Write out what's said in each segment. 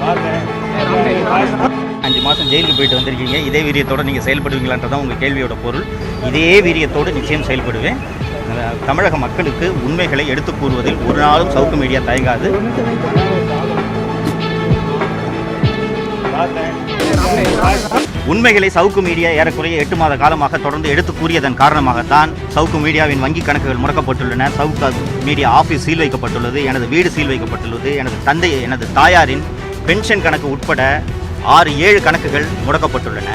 5 மாதம் ஜெயிலுக்கு போயிட்டு வந்திருக்கீங்க. இதே வீரியத்தோடு நீங்கள் செயல்படுவீங்களான்றதான் உங்கள் கேள்வியோட பொருள். இதே வீரியத்தோடு நிச்சயம் செயல்படுவேன். தமிழக மக்களுக்கு உண்மைகளை எடுத்து கூறுவதில் ஒரு நாளும் சவுக்கு மீடியா தயங்காது. உண்மைகளை சவுக்கு மீடியா ஏறக்குறைய 8 மாத காலமாக தொடர்ந்து எடுத்து கூறியதன் காரணமாகத்தான் சவுக்கு மீடியாவின் வங்கி கணக்குகள் முடக்கப்பட்டுள்ளன. சவுக்கு மீடியா ஆஃபீஸ் சீல் வைக்கப்பட்டுள்ளது. எனது வீடு சீல் வைக்கப்பட்டுள்ளது. எனது தாயாரின் பென்ஷன் கணக்கு உட்பட 6-7 கணக்குகள் முடக்கப்பட்டுள்ளன.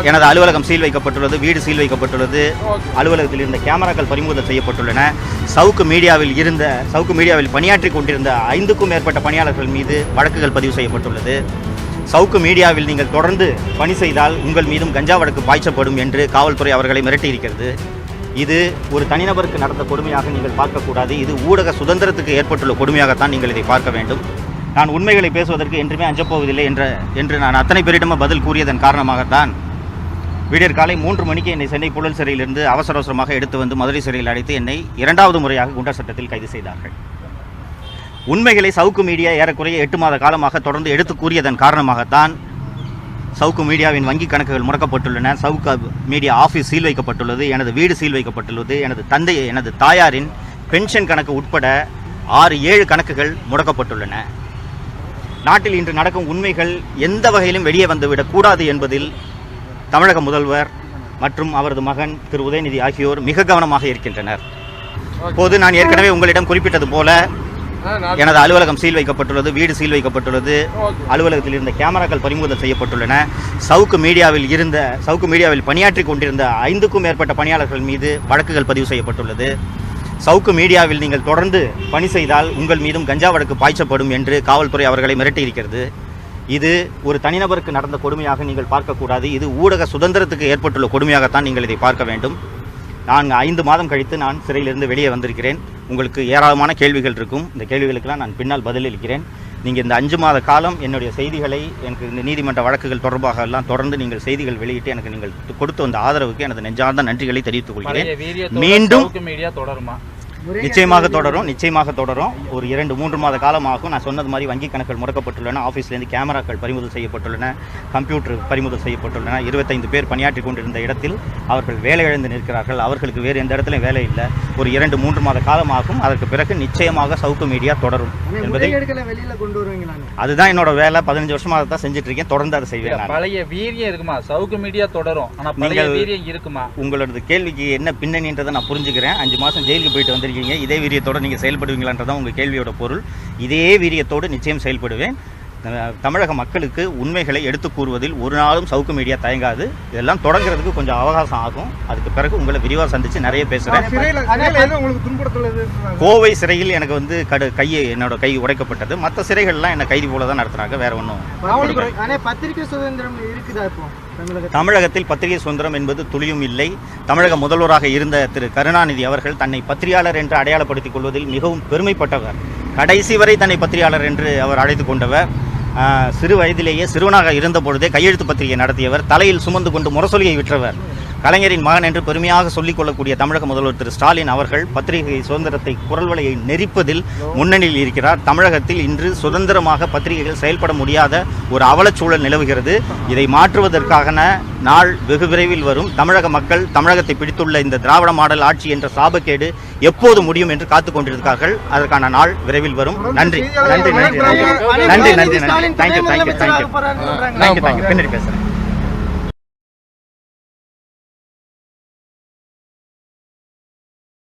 எனது அலுவலகம் சீல் வைக்கப்பட்டுள்ளது. வீடு சீல் வைக்கப்பட்டுள்ளது. அலுவலகத்தில் இருந்த கேமராக்கள் பறிமுதல் செய்யப்பட்டுள்ளன. சவுக்கு மீடியாவில் பணியாற்றி கொண்டிருந்த 5க்கும் மேற்பட்ட பணியாளர்கள் மீது வழக்குகள் பதிவு செய்யப்பட்டுள்ளது. சவுக்கு மீடியாவில் நீங்கள் தொடர்ந்து பணி செய்தால் உங்கள் மீதும் கஞ்சா வழக்கு பாய்ச்சப்படும் என்று காவல்துறை அவர்களை மிரட்டியிருக்கிறது. இது ஒரு தனிநபருக்கு நடந்த கொடுமையாக நீங்கள் பார்க்கக்கூடாது. இது ஊடக சுதந்திரத்துக்கு ஏற்பட்டுள்ள கொடுமையாகத்தான் நீங்கள் இதை பார்க்க வேண்டும். நான் உண்மைகளை பேசுவதற்கு என்றுமே அஞ்சப்போவதில்லை என்று நான் அத்தனை பேரிடமும் பதில் கூறியதன் காரணமாகத்தான் விடியற் காலை 3 மணிக்கு என்னை சென்னை புழல் சிறையிலிருந்து அவசரமாக எடுத்து வந்து மதுரை சிறையில் அடைத்து என்னை 2வது முறையாக குண்டர் சட்டத்தில் கைது செய்தார்கள். உண்மைகளை சவுக்கு மீடியா ஏறக்குறைய 8 மாத காலமாக தொடர்ந்து எடுத்து கூறியதன் காரணமாகத்தான் சவுக்கு மீடியாவின் வங்கி கணக்குகள் முடக்கப்பட்டுள்ளன. சவுக்கு மீடியா ஆஃபீஸ் சீல் வைக்கப்பட்டுள்ளது. எனது வீடு சீல் வைக்கப்பட்டுள்ளது. எனது தாயாரின் பென்ஷன் கணக்கு உட்பட 6-7 கணக்குகள் முடக்கப்பட்டுள்ளன. நாட்டில் இன்று நடக்கும் உண்மைகள் எந்த வகையிலும் வெளியே வந்துவிடக்கூடாது என்பதில் தமிழக முதல்வர் மற்றும் அவரது மகன் திரு உதயநிதி ஆகியோர் மிக கவனமாக இருக்கின்றனர். இப்போது நான் ஏற்கனவே உங்களிடம் குறிப்பிட்டது போல எனது அலுவலகம் சீல் வைக்கப்பட்டுள்ளது. வீடு சீல் வைக்கப்பட்டுள்ளது. அலுவலகத்தில் இருந்த கேமராக்கள் பறிமுதல் செய்யப்பட்டுள்ளன. சவுக்கு மீடியாவில் பணியாற்றி கொண்டிருந்த 5க்கும் மேற்பட்ட பணியாளர்கள் மீது வழக்குகள் பதிவு செய்யப்பட்டுள்ளது. சவுக்கு மீடியாவில் நீங்கள் தொடர்ந்து பணி செய்தால் உங்கள் மீதும் கஞ்சா வழக்கு பாய்ச்சப்படும் என்று காவல்துறை அவர்களை மிரட்டியிருக்கிறது. இது ஒரு தனிநபருக்கு நடந்த கொடுமையாக நீங்கள் பார்க்கக்கூடாது. இது ஊடக சுதந்திரத்துக்கு ஏற்பட்டுள்ள கொடுமையாகத்தான் நீங்கள் இதை பார்க்க வேண்டும். நான் 5 மாதம் கழித்து நான் சிறையிலிருந்து வெளியே வந்திருக்கிறேன். உங்களுக்கு ஏராளமான கேள்விகள் இருக்கும். இந்த கேள்விகளுக்கெல்லாம் நான் பின்னால் பதிலளிக்கிறேன். நீங்கள் இந்த 5 மாத காலம் என்னுடைய செய்திகளை எனக்கு இந்த நீதிமன்ற வழக்குகள் தொடர்பாக எல்லாம் தொடர்ந்து நீங்கள் செய்திகள் வெளியிட்டு எனக்கு நீங்கள் கொடுத்து வந்த ஆதரவுக்கு எனது நெஞ்சார்ந்த நன்றிகளை தெரிவித்துக் கொள்கிறேன். மீண்டும் நிச்சயமாக தொடரும். ஒரு 2-3 மாத காலமாகும். நான் சொன்னது மாதிரி வங்கி கணக்குகள் முடக்கப்பட்டுள்ளன. ஆஃபீஸ்லேருந்து கேமராக்கள் பறிமுதல் செய்யப்பட்டுள்ளன. கம்ப்யூட்டர் பறிமுதல் செய்யப்பட்டுள்ளன. 25 பேர் பணியாற்றி கொண்டிருந்த இடத்தில் அவர்கள் வேலை இழந்து நிற்கிறார்கள். அவர்களுக்கு வேறு எந்த இடத்துலையும் வேலை இல்லை. ஒரு 2-3 மாத காலமாகும். அதற்கு பிறகு நிச்சயமாக சவுக்கு மீடியா தொடரும் என்பதை அதுதான் என்னோட வேலை. 15 வருஷமாக தான் செஞ்சுட்டு இருக்கேன். தொடர்ந்து அதை செய்வேன். பழைய வீரியம் இருக்குமா? சவுக்கு மீடியா தொடரும். உங்களோட கேள்விக்கு என்ன பின்னணின்றதை நான் புரிஞ்சுக்கிறேன். 5 மாதம் ஜெயிலுக்கு போயிட்டு வந்து இதே வீரியத்தோடு நீங்கள் செயல்படுவீங்களான்றதான் உங்கள் கேள்வியோட பொருள். இதே வீரியத்தோடு நிச்சயம் செயல்படுவேன். தமிழக மக்களுக்கு உண்மைகளை எடுத்து கூறுவதில் ஒரு நாளும் சவுக்கு மீடியா தயங்காது. இதெல்லாம் தொடங்குறதுக்கு கொஞ்சம் அவகாசம் ஆகும். அதுக்கு பிறகு உங்களை விரிவாக சந்தித்து நிறைய பேசுகிறேன். கோவை சிறையில் எனக்கு என்னோட கை உடைக்கப்பட்டது. மற்ற சிறைகள்லாம் என்னை கைதி போல தான் நடத்துனாங்க. வேற ஒன்றும். பத்திரிகை சுதந்திரம் இருக்குதா? இப்போ தமிழகத்தில் பத்திரிகை சுதந்திரம் என்பது துளியும் இல்லை. தமிழக முதல்வராக இருந்த திரு கருணாநிதி அவர்கள் தன்னை பத்திரிகையாளர் என்று அடையாளப்படுத்திக் கொள்வதில் மிகவும் பெருமைப்பட்டவர். கடைசி வரை தன்னை பத்திரிகையாளர் என்று அவர் அழைத்து கொண்டவர். சிறு வயதிலேயே சிறுவனாக இருந்த பொழுதே கையெழுத்து பத்திரிகை நடத்தியவர். தலையில் சுமந்து கொண்டு முரசொலியை விற்றவர். கலைஞரின் மகன் என்று பெருமையாக சொல்லிக் கொள்ளக்கூடிய தமிழக முதல்வர் திரு ஸ்டாலின் அவர்கள் பத்திரிகை சுதந்திரத்தை குரல் வலையை நெரிப்பதில் முன்னணியில் இருக்கிறார். தமிழகத்தில் இன்று சுதந்திரமாக பத்திரிகைகள் செயல்பட முடியாத ஒரு அவலச்சூழல் நிலவுகிறது. இதை மாற்றுவதற்கான நாள் வெகு விரைவில் வரும். தமிழக மக்கள் தமிழகத்தை பிடித்துள்ள இந்த திராவிட மாடல் ஆட்சி என்ற சாபக்கேடு எப்போது முடியும் என்று காத்துக் கொண்டிருக்கிறார்கள். அதற்கான நாள் விரைவில் வரும். நன்றி. பின்னாடி பேசுறேன்.